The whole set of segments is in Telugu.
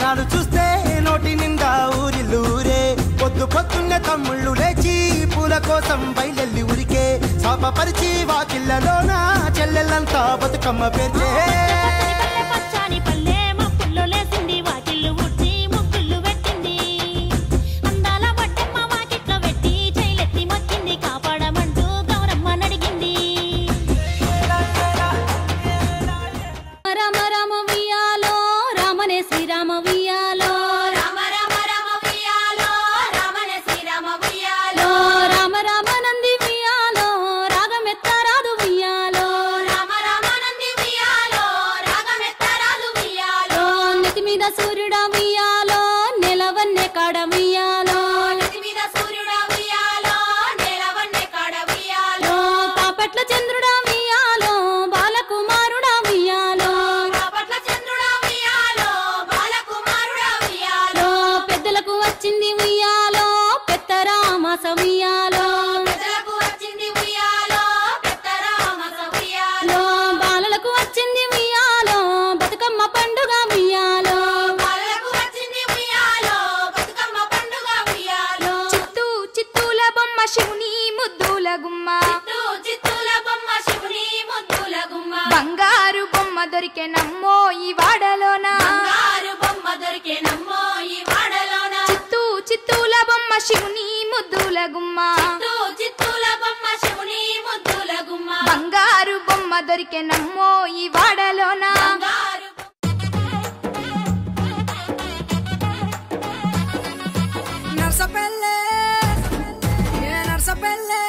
బోనాలు చూస్తే నోటి నిండా ఊరిల్లూరే పొద్దు పొద్దున్నే తమ్ముళ్ళు లేచి పూల కోసం బయలెల్లి ఉరికే శాపపరిచి వాకిళ్ళలోన చెల్లెళ్ళంతా బతుకమ్మ పేర్చే బంగారు బొమ్మ దొరికే నమ్మో ఈ వాడలోన చిత్తూ చిత్తూల బొమ్మ శివుని ముద్దుల గుమ్మ బంగారు బొమ్మ దొరికే నమ్మో ఈ వాడలోన నర్సపల్లె నర్సపల్లె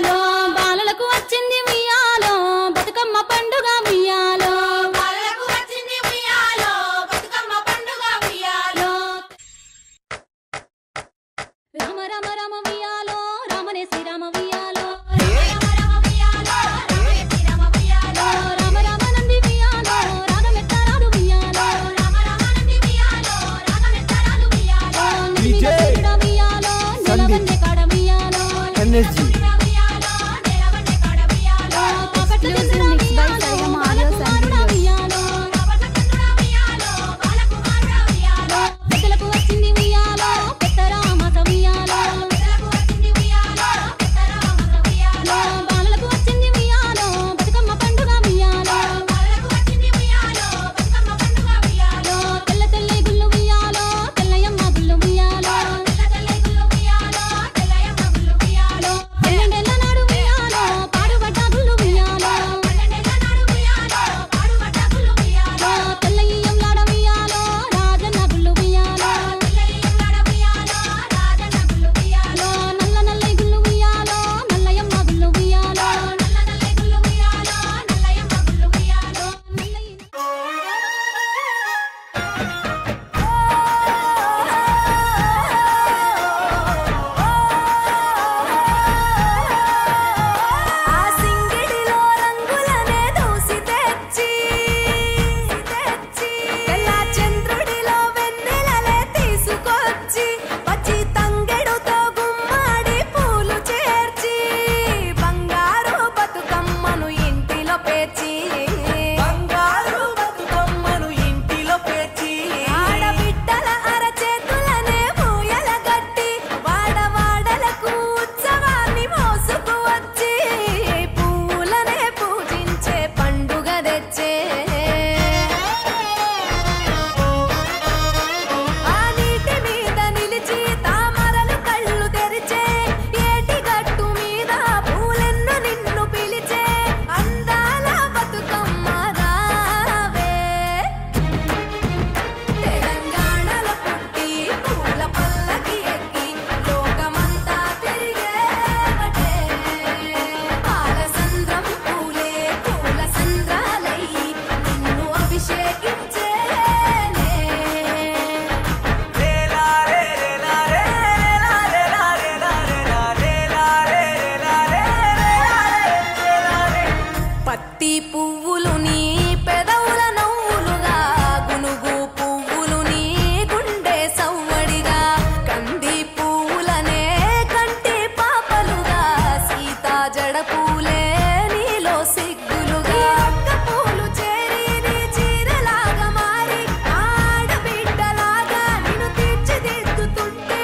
ఉయ్యాలో, బాలలకు వచ్చింది ఉయ్యాలో బతుకమ్మ పండుగ ఉయ్యాలో పత్తి పువ్వులు నీ పెదవుల నవ్వులుగా గునుగు పువ్వులు నీ గుండె సవ్వడిగా కంది పువ్వులనే కంటి పాపలుగా సీతా జడ పూలే నీలో సిగ్గులుగా ఒక్క పూలు చేరి నీ చీరలాగా మారి ఆడబిడ్డలాగా నిన్ను తీర్చిదిద్దుతుంటే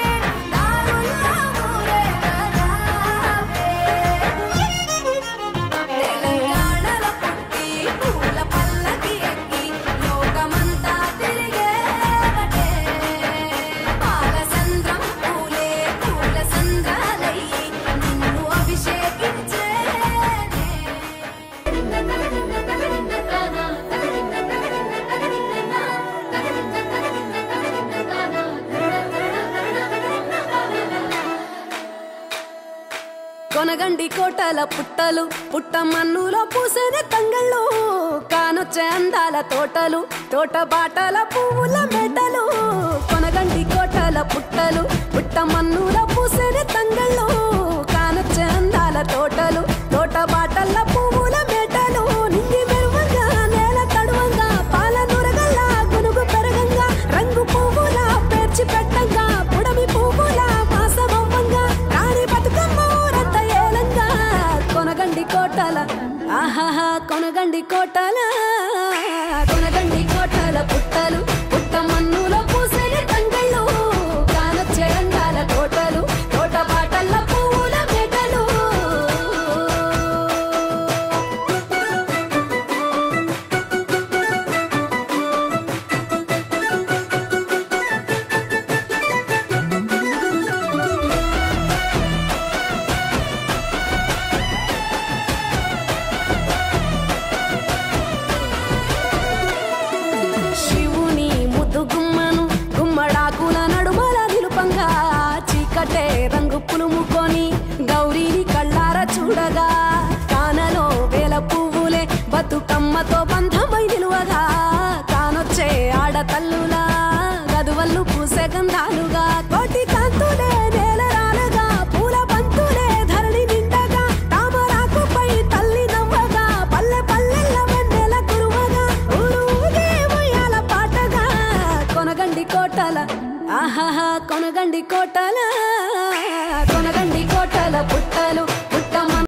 దారుల్లో ఊరేగావే తెలంగాణలో పుట్టి పూల పల్లకి ఎక్కి లోకమంతా తిరిగేవటే పాలసంద్రం పూలే పూల సంద్రాలయ్యి నిన్ను కొనగండి కోటల పుట్టలు పుట్టమన్నులో పూసేనే తంగళ్ళు కానొచ్చే అందాల తోటలు తోట బాటల పువ్వుల మెటలు కొనగండి కోటల పుట్టలు పుట్టమన్నులో పూసేనే తంగళ్ళు కానొచ్చే అందాల తోటలు తోట బాటల పువ్వుల మెటలు నింగి మెరువంగా నేల తడువంగా పాల నురగల్లా గునుగు పెరగంగా రంగు పువ్వుల పేర్చి పెట్టంగా పుడమి పువ్వుల మాసమవ్వంగా రాణి బతుకమ్మ ఊరంత ఏలంగా కొనగండి కోటల ఆహాహా కొనగండి కోటల కొనగండి కోటల పుట్టలు పుట్టమన్నులో పూసేనే తంగళ్ళు కానొచ్చే అందాల తోటలు తోట బాటల పువ్వుల మెటలు శివుని ముద్దు గుమ్మను గుమ్మడాకుల నడుమల నిలుపంగా చీకటే రంగు పులుముకొని గౌరీని కళ్ళార చూడగా కానలో వేల పువ్వులే బతుకమ్మతో బంధమై నిలువగా కానొచ్చే ఆడతల్లులా గదువల్లు పూసే గంధాలుగా కోటి కాంతులే నేల రాలగా పూల బంతులే ధరణి నిండగా తామరాకుపై తల్లి నవ్వగా పల్లె పల్లెల్ల వెన్నెల కురువగా ఊరు ఊగే ఉయ్యాల పాటగా కొనగండి కోటల ఆహాహా కొనగండి కోటల